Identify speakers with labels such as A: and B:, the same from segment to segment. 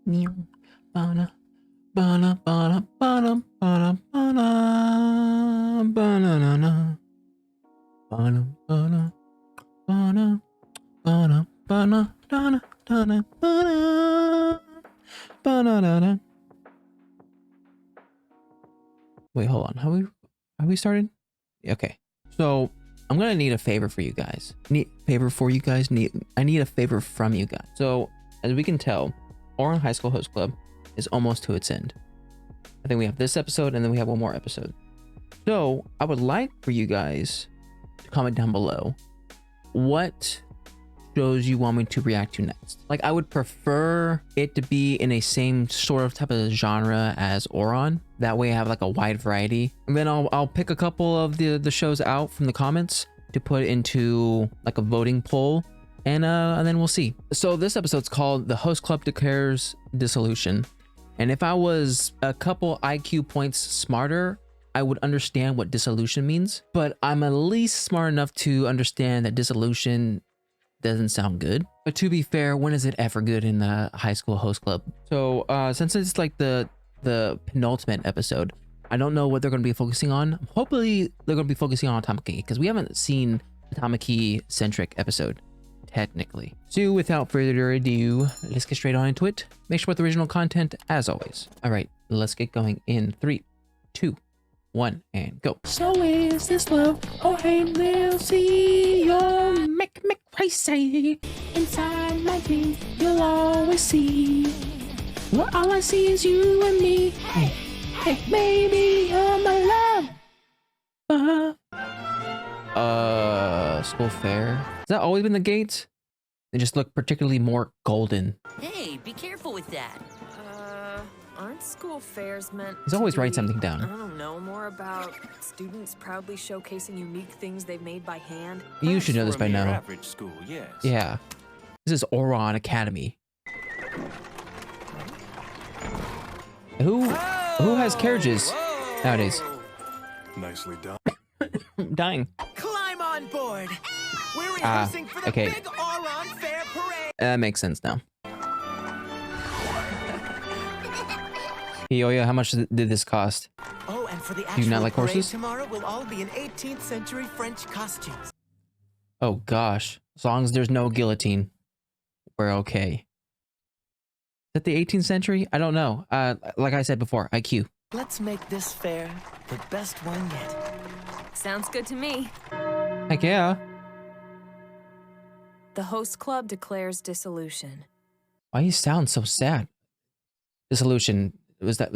A: Meow. Bana. Bana bana bana bana bana banana. Bana bana bana bana bana dana dana bana banana. Wait, hold on. Have we started? Okay. So I'm gonna need a favor for you guys. I need a favor from you guys. So as we can tell, Ouran High School Host Club is almost to its end. I think we have this episode and then we have one more episode. So I would like for you guys to comment down below what shows you want me to react to next. Like, I would prefer it to be in a same sort of type of genre as Ouran. That way I have like a wide variety. And then I'll pick a couple of the shows out from the comments to put into like a voting poll. And then we'll see. So this episode's called The Host Club Declares Dissolution. And if I was a couple IQ points smarter, I would understand what dissolution means. But I'm at least smart enough to understand that dissolution doesn't sound good. But to be fair, when is it ever good in the high school host club? So since it's like the penultimate episode, I don't know what they're going to be focusing on. Hopefully they're going to be focusing on Atomiki, because we haven't seen Atomiki centric episode technically. So without further ado, let's get straight on into it. Make sure with the original content as always. All right, let's get going in 3, 2, 1, and go. So is this love? Oh hey, they'll see you make me crazy. Inside my dreams, you'll always see. What all I see is you and me. Hey, hey, baby, you're my love. School fair. Has that always been the gate? They just look particularly more golden.
B: Hey, be careful with that.
C: Aren't school fairs meant
A: He's always
C: to
A: writing
C: be,
A: something down.
C: I don't know, more about students proudly showcasing unique things they've made by hand?
A: You should know this by now.
D: Average school, yes.
A: Yeah. This is Ouran Academy. Who has carriages nowadays?
D: Nicely done.
A: I'm dying.
E: Climb on board. We're rehearsing for the
A: okay.
E: big Ouran Fair Parade.
A: That makes sense now. Hey, Oya, how much did this cost?
E: Oh, and for the
A: Do
E: actual
A: you not like
E: parade
A: horses?
E: tomorrow, we'll all be in 18th century French costumes.
A: Oh gosh. As long as there's no guillotine, we're okay. Is that the 18th century? I don't know. Like I said before, IQ.
E: Let's make this fair the best one yet.
C: Sounds good to me.
A: Heck yeah.
C: The host club declares dissolution.
A: Why you sound so sad? Dissolution. Was that...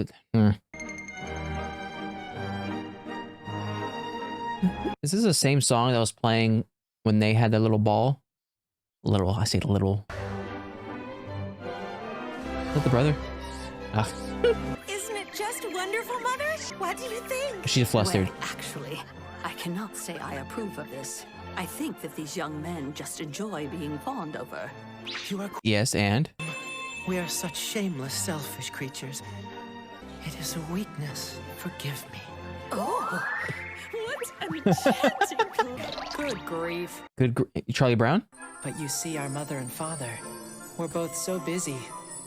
A: Is this the same song that was playing when they had that little ball? Little, I say little. Is that the brother? Ah.
B: Isn't it just wonderful, Mother? What do you think?
A: She's flustered.
B: Well, actually, I cannot say I approve of this. I think that these young men just enjoy being fawned over.
E: You are.
A: Yes, and?
E: We are such shameless, selfish creatures. It is a weakness. Forgive me.
B: Oh, what an enchanting...
C: Good grief.
A: Charlie Brown?
E: But you see, our mother and father were both so busy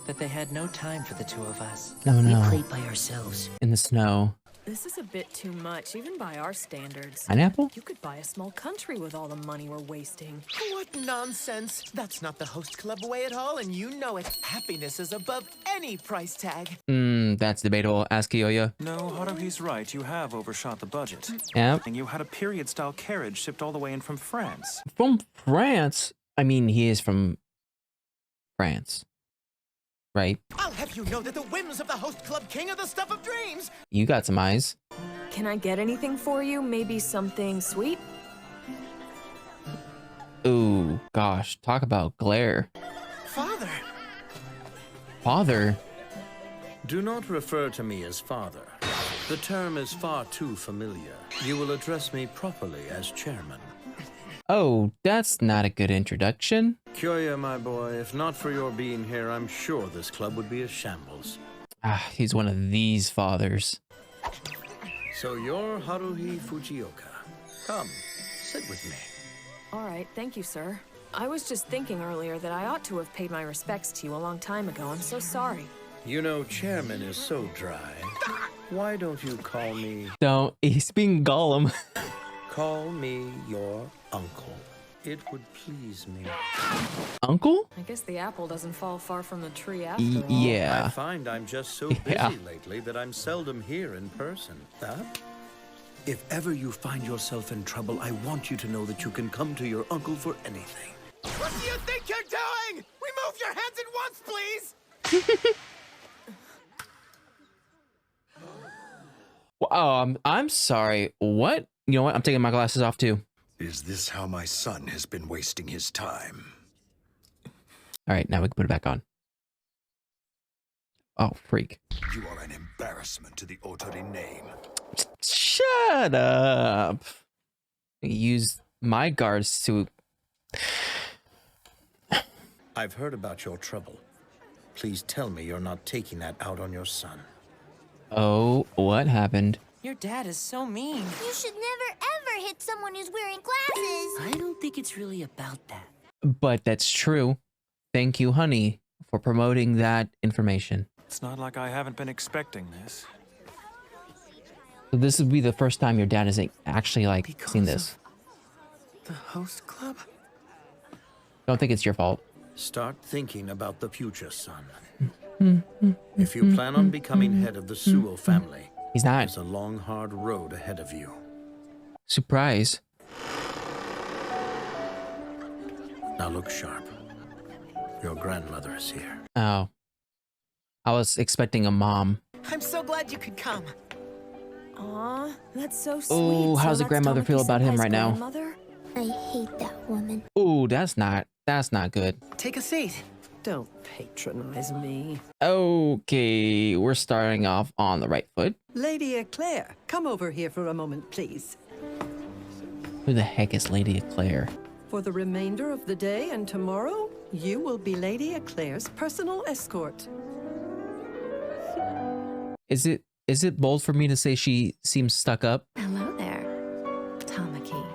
E: that they had no time for the two of us.
A: No,
B: We
A: no.
B: played by ourselves.
A: In the snow.
C: This is a bit too much, even by our standards.
A: Pineapple?
C: You could buy a small country with all the money we're wasting.
E: What nonsense! That's not the host club way at all, and you know it. Happiness is above any price tag.
A: That's debatable. Ask Oya.
D: No, Haruhi's right. You have overshot the budget.
A: Yeah.
D: And you had a period-style carriage shipped all the way in from France.
A: From France? I mean, he is from France. Right?
E: I'll have you know that the whims of the host club king are the stuff of dreams.
A: You got some eyes.
C: Can I get anything for you? Maybe something sweet?
A: Ooh, gosh. Talk about glare.
E: Father.
A: Father?
F: Do not refer to me as father. The term is far too familiar. You will address me properly as chairman.
A: Oh, that's not a good introduction.
F: Kyoya, my boy, if not for your being here, I'm sure this club would be a shambles.
A: Ah, he's one of these fathers.
F: So you're Haruhi Fujioka. Come, sit with me.
C: All right, thank you, sir. I was just thinking earlier that I ought to have paid my respects to you a long time ago. I'm so sorry.
F: You know, Chairman is so dry. Why don't you call me...
A: Don't. He's being Gollum.
F: Call me your uncle. It would please me.
A: Uncle?
C: I guess the apple doesn't fall far from the tree after all.
F: I
A: Yeah.
F: find I'm just so busy lately that I'm seldom here in person. Huh? If ever you find yourself in trouble, I want you to know that you can come to your uncle for anything.
E: What do you think you're doing? Remove your hands at once, please!
A: I'm sorry. What? You know what? I'm taking my glasses off too.
G: Is this how my son has been wasting his time?
A: All right, now we can put it back on. Oh, freak.
G: You are an embarrassment to the Otori name.
A: Shut up. Use my guards to...
F: I've heard about your trouble. Please tell me you're not taking that out on your son.
A: Oh, what happened?
E: Your dad is so mean.
H: You should never ever hit someone who's wearing glasses.
B: I don't think it's really about that.
A: But that's true. Thank you, honey, for promoting that information.
D: It's not like I haven't been expecting this.
A: So this would be the first time your dad has actually, like, seen
E: Because
A: this.
E: The host club?
A: Don't think it's your fault.
F: Start thinking about the future, son. If you plan on becoming head of the Suo family,
A: He's not.
F: there's a long, hard road ahead of you.
A: Surprise.
F: Now look sharp. Your grandmother is here.
A: Oh. I was expecting a mom.
E: I'm so glad you could come.
C: Aw, that's so sweet.
A: Oh, how does the
C: that's
A: grandmother feel about him
C: Tamaki-senpai's
A: right now?
C: grandmother?
H: I hate that woman.
A: Ooh, that's not good.
E: Take a seat.
B: Don't patronize me.
A: Okay, we're starting off on the right foot.
I: Lady Eclair, come over here for a moment, please.
A: Who the heck is Lady Eclair?
I: For the remainder of the day and tomorrow, you will be Lady Eclair's personal escort.
A: Is it bold for me to say she seems stuck up?
J: Hello there, Tamaki.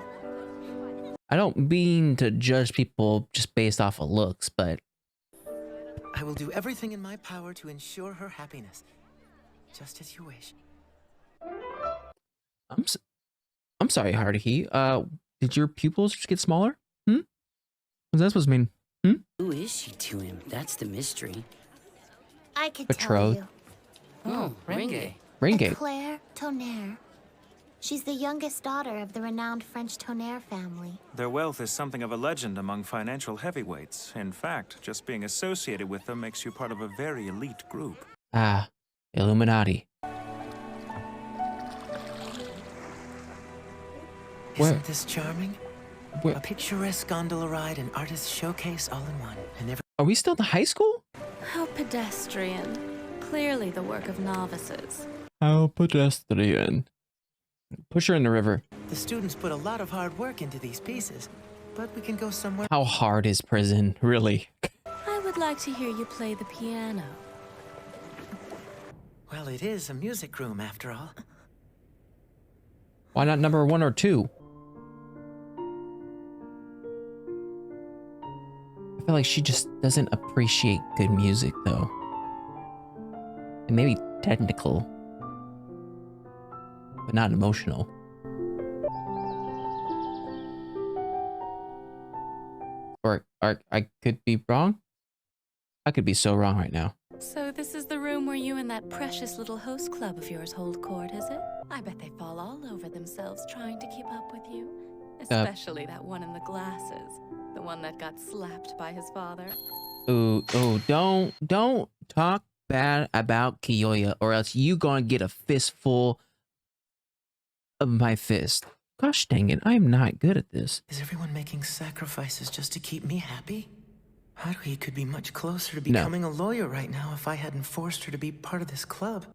A: I don't mean to judge people just based off of looks, but
E: I will do everything in my power to ensure her happiness. Just as you wish.
A: I'm sorry, Haruhi. Did your pupils just get smaller? What's that supposed to mean?
B: Who is she to him? That's the mystery.
H: I could
A: Betrothed.
H: tell
B: Oh, Renge.
A: Ring
H: you.
A: gate.
H: Eclair Tonnerre. She's the youngest daughter of the renowned French Tonnerre family.
D: Their wealth is something of a legend among financial heavyweights. In fact, just being associated with them makes you part of a very elite group.
A: Ah, Illuminati.
E: Isn't this charming?
A: Where-
E: A picturesque gondola ride and artist showcase all in one. And every
A: Are we still in the high school?
J: How pedestrian. Clearly the work of novices.
A: How pedestrian. Push her in the river.
E: the students put a lot of hard work into these pieces. But we can go somewhere.
A: How hard is prison, really?
J: I would like to hear you play the piano.
E: Well, it is a music room after all.
A: Why not number 1 or 2? I feel like she just doesn't appreciate good music, though. And maybe technical, but not emotional. Or I could be wrong? I could be so wrong right now.
J: So this is the room where you and that precious little host club of yours hold court, is it? I bet they fall all over themselves trying to keep up with you. Especially that one in the glasses. The one that got slapped by his father.
A: Ooh, don't talk bad about Kiyoya, or else you gonna get a fistful of my fist. Gosh dang it, I'm not good at this.
E: Is everyone making sacrifices just to keep me happy? Haruhi could be much closer to
A: No.
E: becoming a lawyer right now if I hadn't forced her to be part of this club.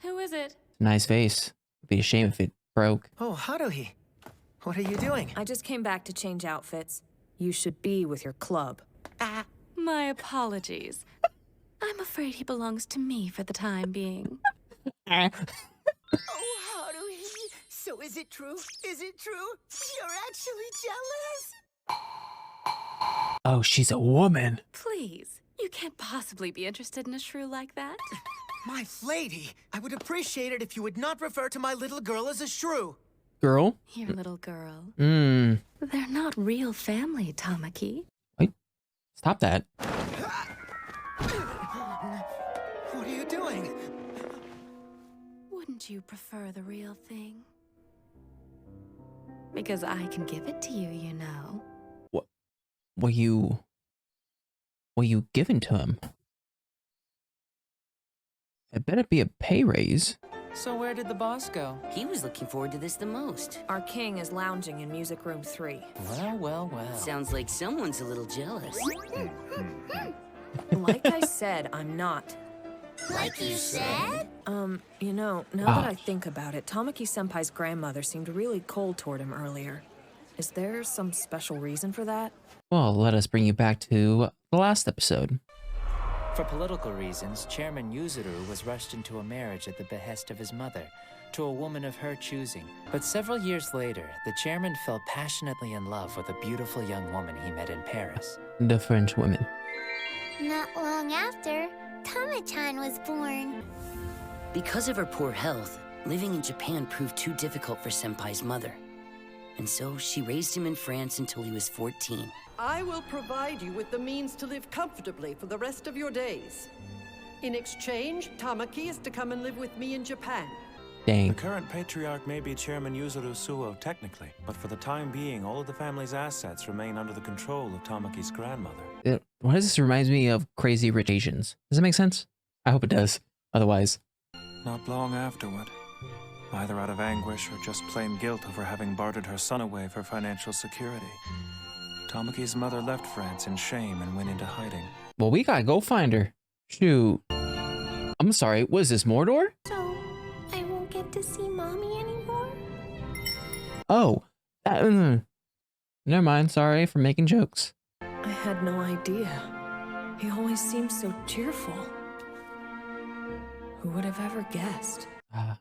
J: Who is it?
A: Nice face. It'd be a shame if it broke.
E: Oh, Haruhi. What are you doing?
C: I just came back to change outfits. You should be with your club.
J: My apologies. I'm afraid he belongs to me for the time being.
E: Oh, Haruhi. So Oh, is it true? Is it true? You're actually jealous?
A: Oh, she's a woman.
J: Please, you can't possibly be interested in a shrew like that.
E: My lady, I would appreciate it if you would not refer to my little girl as a shrew.
A: Girl?
J: Your little girl.
A: Mmm.
J: They're not real family, Tamaki.
A: Wait. Stop that.
E: What are you doing?
J: Wouldn't you prefer the real thing? Because I can give it to you, you know.
A: What? Were you given to him? It better be a pay raise.
K: So where did the boss go?
L: He was looking forward to this the most.
C: Our king is lounging in music room 3.
K: Well.
L: Sounds like someone's a little jealous.
C: Like I said, I'm not.
H: Like you said?
C: You know, now that I think about it, Tamaki-senpai's grandmother seemed really cold toward him earlier. Is there some special reason for that?
A: Well, let us bring you back to the last episode.
K: For political reasons, Chairman Yuzuru was rushed into a marriage at the behest of his mother, to a woman of her choosing. But several years later, the chairman fell passionately in love with a beautiful young woman he met in Paris.
A: The French women.
H: Not long after, Tama-chan was born.
L: Because of her poor health, living in Japan proved too difficult for Senpai's mother. And so she raised him in France until he was 14.
I: I will provide you with the means to live comfortably for the rest of your days. In exchange, Tamaki is to come and live with me in Japan.
A: Dang.
D: The current patriarch may be Chairman Yuzuru Suo technically, but for the time being, all of the family's assets remain under the control of Tamaki's grandmother.
A: Why does this remind me of Crazy Rich Asians? Does that make sense? I hope it does. Otherwise.
D: Not long afterward, either out of anguish or just plain guilt over having bartered her son away for financial security, Tamaki's mother left France in shame and went into hiding.
A: Well, we gotta go find her. Shoot. I'm sorry, what is this, Mordor?
H: So, I won't get to see Mommy anymore?
A: Oh. Never mind, sorry for making jokes.
C: I had no idea. He always seemed so cheerful. Who would have ever guessed?
A: The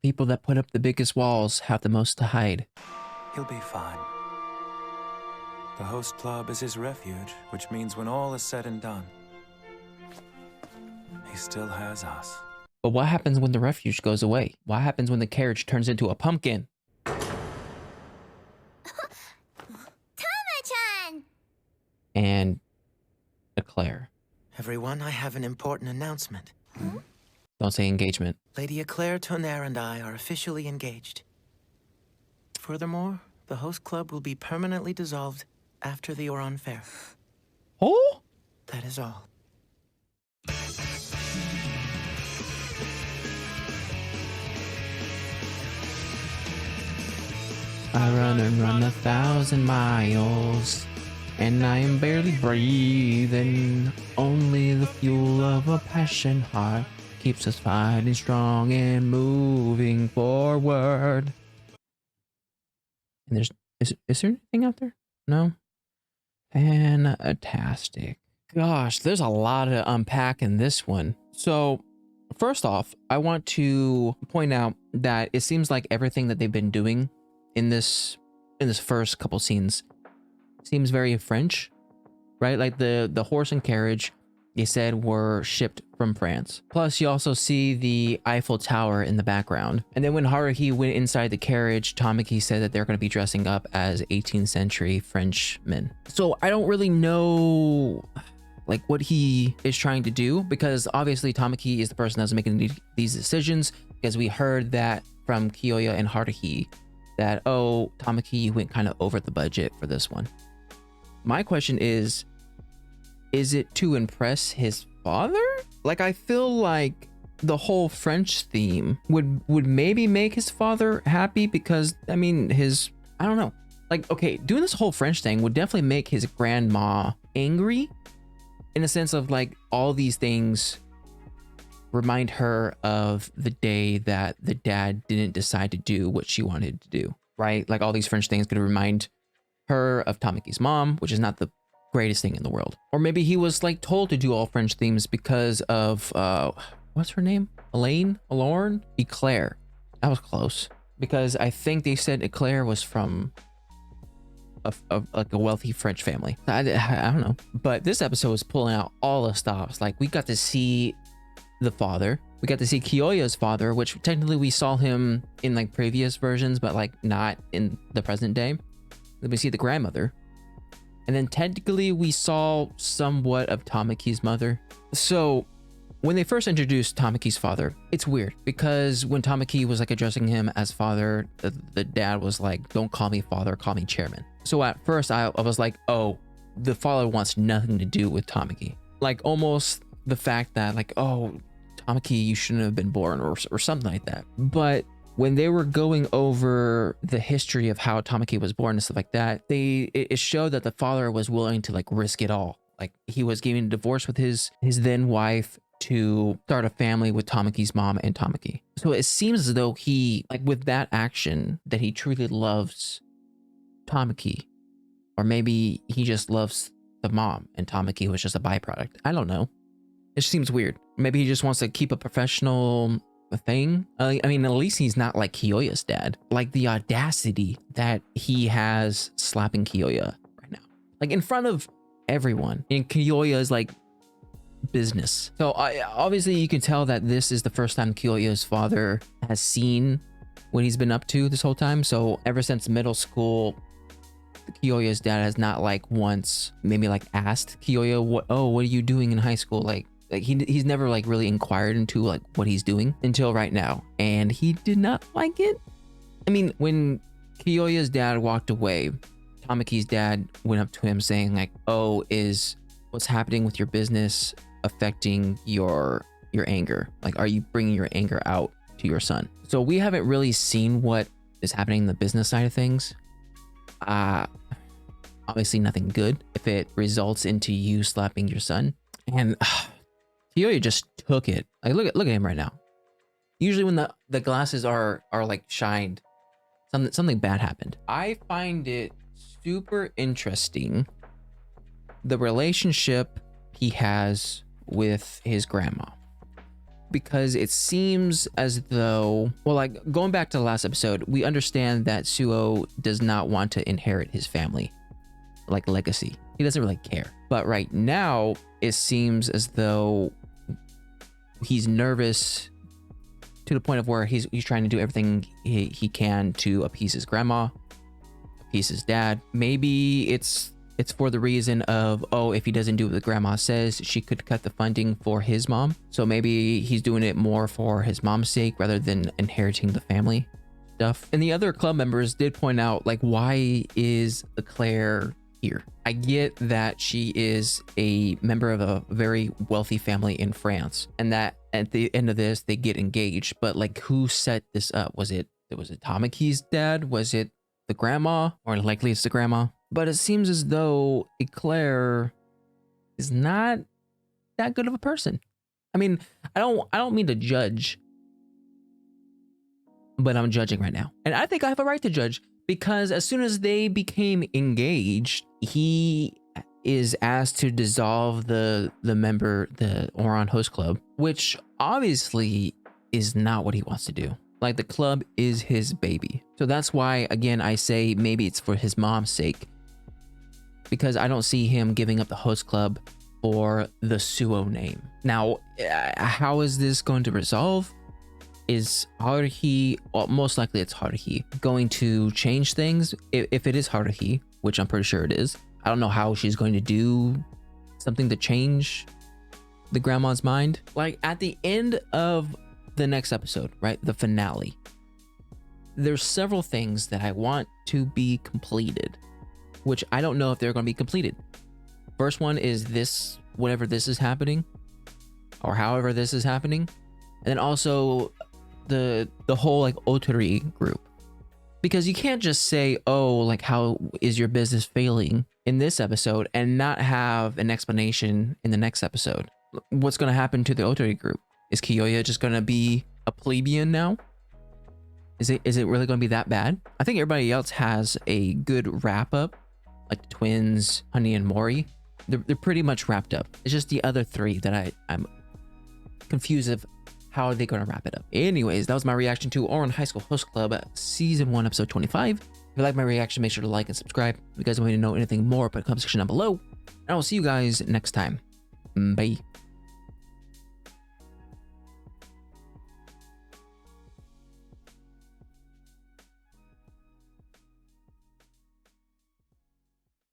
A: people that put up the biggest walls have the most to hide.
D: He'll be fine. The host club is his refuge, which means when all is said and done, he still has us.
A: But what happens when the refuge goes away? What happens when the carriage turns into a pumpkin?
H: Tama-chan!
A: And Eclair.
E: Everyone, I have an important announcement.
A: Don't say engagement.
E: Lady Eclair Tonnerre and I are officially engaged. Furthermore, the host club will be permanently dissolved after the Ouran Fair.
A: Oh?
E: That is all.
A: I run and run 1,000 miles, and I am barely breathing. Only the fuel of a passion heart keeps us fighting strong and moving forward. And is there anything out there? No? Fantastic. Gosh, there's a lot to unpack in this one. So, first off, I want to point out that it seems like everything that they've been doing in this first couple scenes seems very French, right? Like the horse and carriage, they said, were shipped from France. Plus, you also see the Eiffel Tower in the background. And then when Haruhi went inside the carriage, Tamaki said that they're going to be dressing up as 18th century Frenchmen. So I don't really know like what he is trying to do, because obviously Tamaki is the person that's making these decisions, because we heard that from Kiyoya and Haruhi that, oh, Tamaki went kind of over the budget for this one. My question is it to impress his father? Like, I feel like the whole French theme would maybe make his father happy, because I mean, I don't know, like, okay, doing this whole French thing would definitely make his grandma angry, in a sense of like all these things remind her of the day that the dad didn't decide to do what she wanted to do, right? Like all these French things could remind her of Tamaki's mom, which is not the greatest thing in the world. Or maybe he was like told to do all French themes because of what's her name? Elaine? Eclair. That was close. because I think they said Eclair was from like a wealthy French family. I don't know, but this episode was pulling out all the stops. Like we got to see the father, we got to see Kyoya's father, which technically we saw him in like previous versions, but like not in the present day. Then we see the grandmother, and then technically we saw somewhat of Tamaki's mother. So when they first introduced Tamaki's father, it's weird because when Tamaki was like addressing him as father, the dad was like, don't call me father, call me chairman. So at first I was like, oh, the father wants nothing to do with Tamaki. Like almost the fact that like, oh, Tamaki, you shouldn't have been born or something like that. But when they were going over the history of how Tamaki was born and stuff like that, it showed that the father was willing to like risk it all. Like he was getting a divorce with his then wife to start a family with Tamaki's mom and Tamaki. So it seems as though he, like with that action, that he truly loves Tamaki. Or maybe he just loves the mom and Tamaki was just a byproduct. I don't know. It seems weird. Maybe he just wants to keep a professional thing. I mean, at least he's not like Kyoya's dad. Like the audacity that he has slapping Kyoya right now. Like in front of everyone. In Kyoya's like business. So obviously you can tell that this is the first time Kyoya's father has seen what he's been up to this whole time. So ever since middle school, Kyoya's dad has not like once maybe like asked Kyoya, what are you doing in high school? Like he's never like really inquired into like what he's doing until right now, and he did not like it. I mean, when Kyoya's dad walked away, Tamaki's dad went up to him saying like, oh, is what's happening with your business affecting your anger? Like, are you bringing your anger out to your son? So we haven't really seen what is happening in the business side of things. Obviously nothing good if it results into you slapping your son. And Kyoya just took it. Like look at him right now. Usually when the glasses are like shined, something bad happened. I find it super interesting the relationship he has with his grandma, because it seems as though, well, like going back to the last episode, we understand that Suo does not want to inherit his family like legacy. He doesn't really care. But right now it seems as though he's nervous to the point of where he's trying to do everything he can to appease his grandma, appease his dad. Maybe it's for the reason of, oh, if he doesn't do what the grandma says, she could cut the funding for his mom. So maybe he's doing it more for his mom's sake rather than inheriting the family stuff. And the other club members did point out, like, why is Eclair here? I get that she is a member of a very wealthy family in France, and that at the end of this, they get engaged. But like, who set this up? Was it Tamaki's dad? Was it the grandma? Or likely it's the grandma. But it seems as though Eclair is not that good of a person. I mean, I don't mean to judge, but I'm judging right now. And I think I have a right to judge, because as soon as they became engaged, he is asked to dissolve the Ouran host club, which obviously is not what he wants to do. Like, the club is his baby. So that's why, again, I say maybe it's for his mom's sake, because I don't see him giving up the host club for the Suo name. Now, how is this going to resolve? Is Haruhi, well, most likely it's Haruhi, going to change things? If it is Haruhi, which I'm pretty sure it is, I don't know how she's going to do something to change the grandma's mind. Like, at the end of the next episode, right, the finale, there's several things that I want to be completed, which I don't know if they're going to be completed. First one is this, whatever this is happening, or however this is happening. And then also the whole like Otori group, because you can't just say, oh, like, how is your business failing in this episode and not have an explanation in the next episode. What's going to happen to the Otori group? Is Kyoya just going to be a plebeian now? Is it really going to be that bad? I think everybody else has a good wrap up, like the twins, Honey and Mori. They're pretty much wrapped up. It's just the other three that I'm confused of how are they going to wrap it up? Anyways, that was my reaction to Ouran High School Host Club Season 1, Episode 25. If you like my reaction, make sure to like and subscribe. If you guys want me to know anything more, put a comment section down below. And I will see you guys next time. Bye.